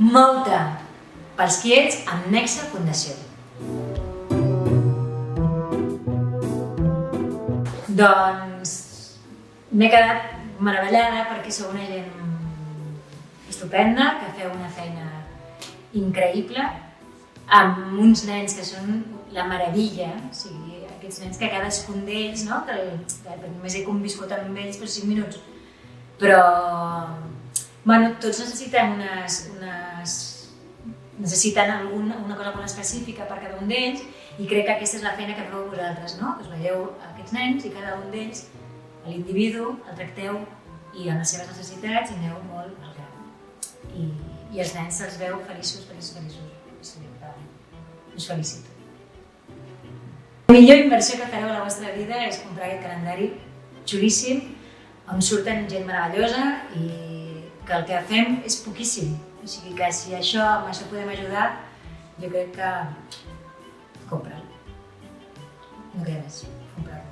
Molta pels quiets amb Nexa Fundació. Doncs m'he quedat meravellada perquè sou una gent estupenda, que feu una feina increïble, amb uns nens que són la meravella, o sigui, aquests nens que cadascun d'ells, no? Que només he conviscut amb ells per 5 minuts, però bueno, tots necessiten necessiten una cosa molt específica per cada un d'ells i crec que aquesta és la feina que feu vosaltres, no? Us veieu aquests nens i cada un d'ells, l'individu, el tracteu i amb les seves necessitats i aneu molt al gra. I els nens se'ls veu feliços. Us felicito. La millor inversió que fareu a la vostra vida és comprar aquest calendari xulíssim, on surten gent meravellosa i que el que fem és poquíssim. O sigui que si amb això podem ajudar, jo crec que compra'l. No queda més, compra'l.